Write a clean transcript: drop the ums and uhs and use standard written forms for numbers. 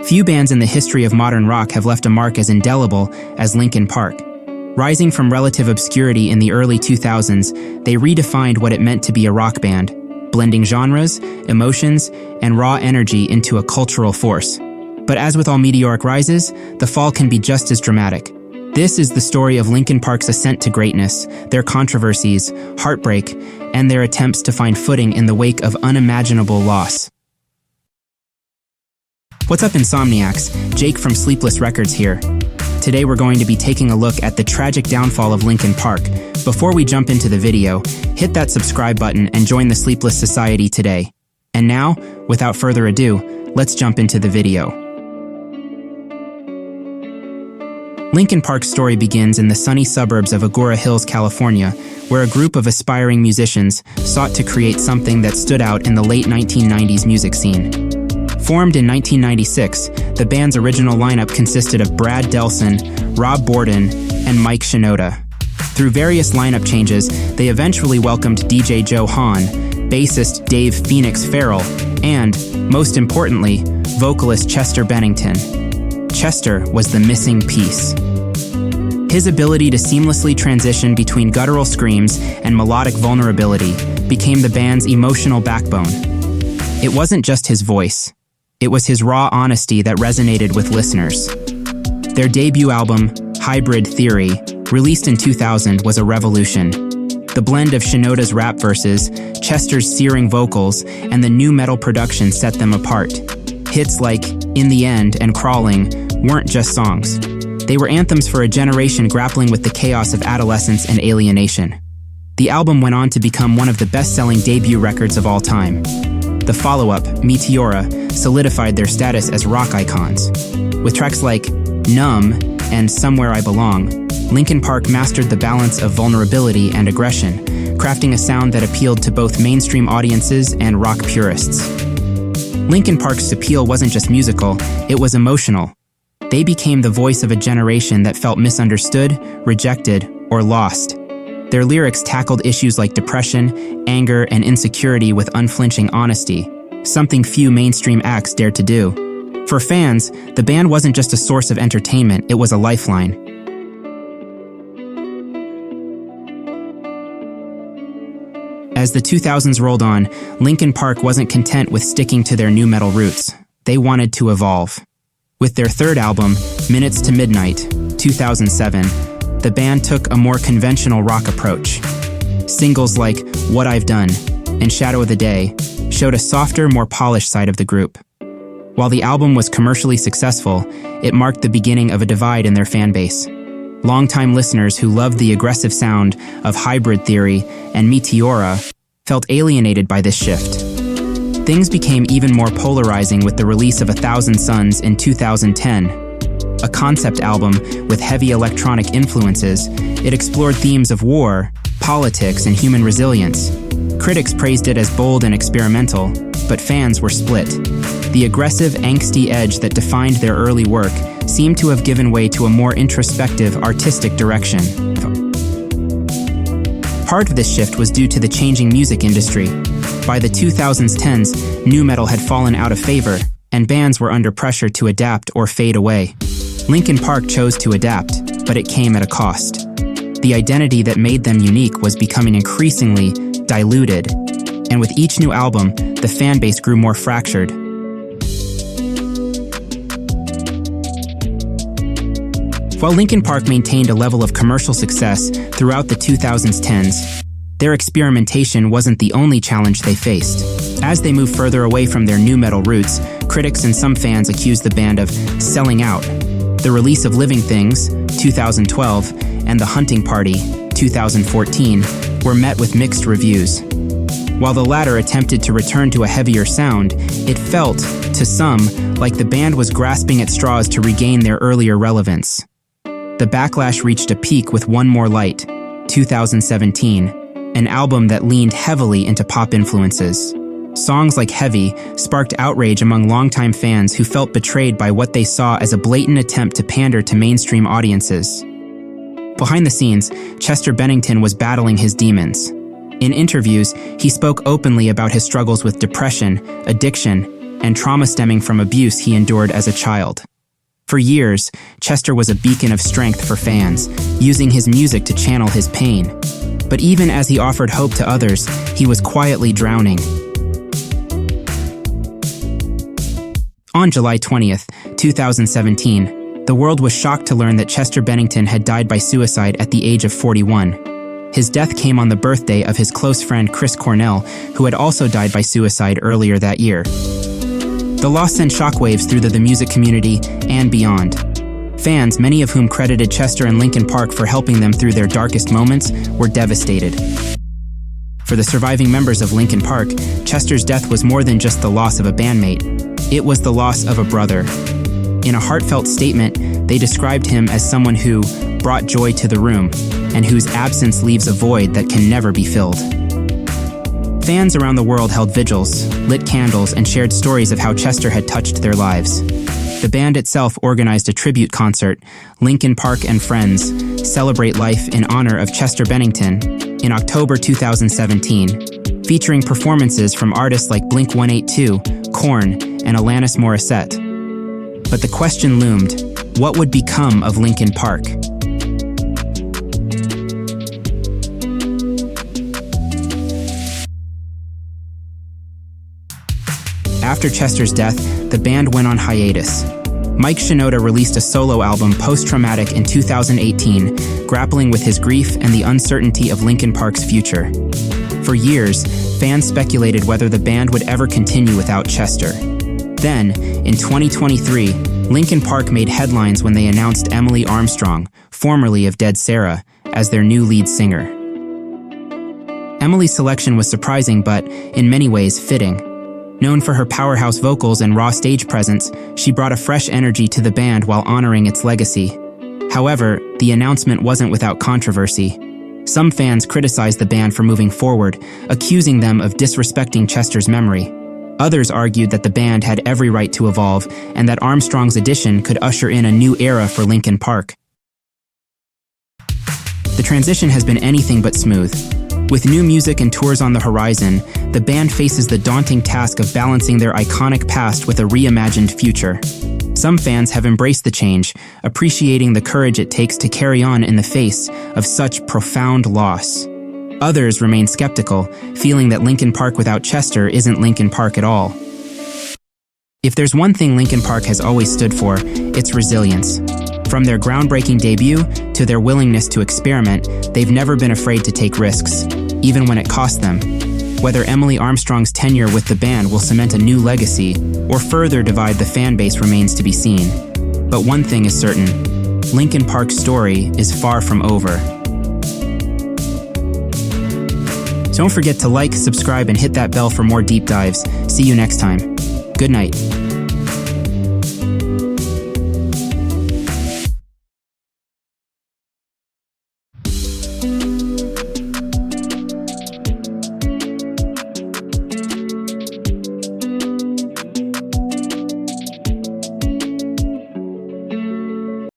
Few bands in the history of modern rock have left a mark as indelible as Linkin Park. Rising from relative obscurity in the early 2000s, they redefined what it meant to be a rock band, blending genres, emotions, and raw energy into a cultural force. But as with all meteoric rises, the fall can be just as dramatic. This is the story of Linkin Park's ascent to greatness, their controversies, heartbreak, and their attempts to find footing in the wake of unimaginable loss. What's up, Insomniacs? Jake from Sleepless Records here. Today we're going to be taking a look at the tragic downfall of Linkin Park. Before we jump into the video, hit that subscribe button and join the Sleepless Society today. And now, without further ado, let's jump into the video. Linkin Park's story begins in the sunny suburbs of Agoura Hills, California, where a group of aspiring musicians sought to create something that stood out in the late 1990s music scene. Formed in 1996, the band's original lineup consisted of Brad Delson, Rob Borden, and Mike Shinoda. Through various lineup changes, they eventually welcomed DJ Joe Hahn, bassist Dave Phoenix Farrell, and, most importantly, vocalist Chester Bennington. Chester was the missing piece. His ability to seamlessly transition between guttural screams and melodic vulnerability became the band's emotional backbone. It wasn't just his voice. It was his raw honesty that resonated with listeners. Their debut album, Hybrid Theory, released in 2000, was a revolution. The blend of Shinoda's rap verses, Chester's searing vocals, and the new metal production set them apart. Hits like In the End and Crawling weren't just songs. They were anthems for a generation grappling with the chaos of adolescence and alienation. The album went on to become one of the best-selling debut records of all time. The follow-up, Meteora, solidified their status as rock icons. With tracks like Numb and Somewhere I Belong, Linkin Park mastered the balance of vulnerability and aggression, crafting a sound that appealed to both mainstream audiences and rock purists. Linkin Park's appeal wasn't just musical, it was emotional. They became the voice of a generation that felt misunderstood, rejected, or lost. Their lyrics tackled issues like depression, anger, and insecurity with unflinching honesty, something few mainstream acts dared to do. For fans, the band wasn't just a source of entertainment, it was a lifeline. As the 2000s rolled on, Linkin Park wasn't content with sticking to their nu metal roots. They wanted to evolve. With their third album, Minutes to Midnight, 2007, the band took a more conventional rock approach. Singles like What I've Done and Shadow of the Day showed a softer, more polished side of the group. While the album was commercially successful, it marked the beginning of a divide in their fan base. Longtime listeners who loved the aggressive sound of Hybrid Theory and Meteora felt alienated by this shift. Things became even more polarizing with the release of 1,000 Suns in 2010. A concept album with heavy electronic influences, it explored themes of war, politics, and human resilience. Critics praised it as bold and experimental, but fans were split. The aggressive, angsty edge that defined their early work seemed to have given way to a more introspective, artistic direction. Part of this shift was due to the changing music industry. By the 2010s, nu metal had fallen out of favor, and bands were under pressure to adapt or fade away. Linkin Park chose to adapt, but it came at a cost. The identity that made them unique was becoming increasingly diluted, and with each new album, the fan base grew more fractured. While Linkin Park maintained a level of commercial success throughout the 2010s, their experimentation wasn't the only challenge they faced. As they moved further away from their nu metal roots, critics and some fans accused the band of selling out. The release of Living Things, 2012, and The Hunting Party, 2014, were met with mixed reviews. While the latter attempted to return to a heavier sound, it felt, to some, like the band was grasping at straws to regain their earlier relevance. The backlash reached a peak with One More Light, 2017, an album that leaned heavily into pop influences. Songs like Heavy sparked outrage among longtime fans who felt betrayed by what they saw as a blatant attempt to pander to mainstream audiences. Behind the scenes, Chester Bennington was battling his demons. In interviews, he spoke openly about his struggles with depression, addiction, and trauma stemming from abuse he endured as a child. For years, Chester was a beacon of strength for fans, using his music to channel his pain. But even as he offered hope to others, he was quietly drowning. On July 20th, 2017, the world was shocked to learn that Chester Bennington had died by suicide at the age of 41. His death came on the birthday of his close friend Chris Cornell, who had also died by suicide earlier that year. The loss sent shockwaves through the music community and beyond. Fans, many of whom credited Chester and Linkin Park for helping them through their darkest moments, were devastated. For the surviving members of Linkin Park, Chester's death was more than just the loss of a bandmate. It was the loss of a brother. In a heartfelt statement, they described him as someone who brought joy to the room and whose absence leaves a void that can never be filled. Fans around the world held vigils, lit candles, and shared stories of how Chester had touched their lives. The band itself organized a tribute concert, Linkin Park and Friends Celebrate Life in honor of Chester Bennington, in October 2017, featuring performances from artists like Blink-182, Korn, and Alanis Morissette. But the question loomed, what would become of Linkin Park? After Chester's death, the band went on hiatus. Mike Shinoda released a solo album, Post-Traumatic, in 2018, grappling with his grief and the uncertainty of Linkin Park's future. For years, fans speculated whether the band would ever continue without Chester. Then, in 2023, Linkin Park made headlines when they announced Emily Armstrong, formerly of Dead Sarah, as their new lead singer. Emily's selection was surprising but, in many ways, fitting. Known for her powerhouse vocals and raw stage presence, she brought a fresh energy to the band while honoring its legacy. However, the announcement wasn't without controversy. Some fans criticized the band for moving forward, accusing them of disrespecting Chester's memory. Others argued that the band had every right to evolve and that Armstrong's addition could usher in a new era for Linkin Park. The transition has been anything but smooth. With new music and tours on the horizon, the band faces the daunting task of balancing their iconic past with a reimagined future. Some fans have embraced the change, appreciating the courage it takes to carry on in the face of such profound loss. Others remain skeptical, feeling that Linkin Park without Chester isn't Linkin Park at all. If there's one thing Linkin Park has always stood for, it's resilience. From their groundbreaking debut to their willingness to experiment, they've never been afraid to take risks, even when it cost them. Whether Emily Armstrong's tenure with the band will cement a new legacy or further divide the fan base remains to be seen. But one thing is certain, Linkin Park's story is far from over. Don't forget to like, subscribe, and hit that bell for more deep dives. See you next time. Good night.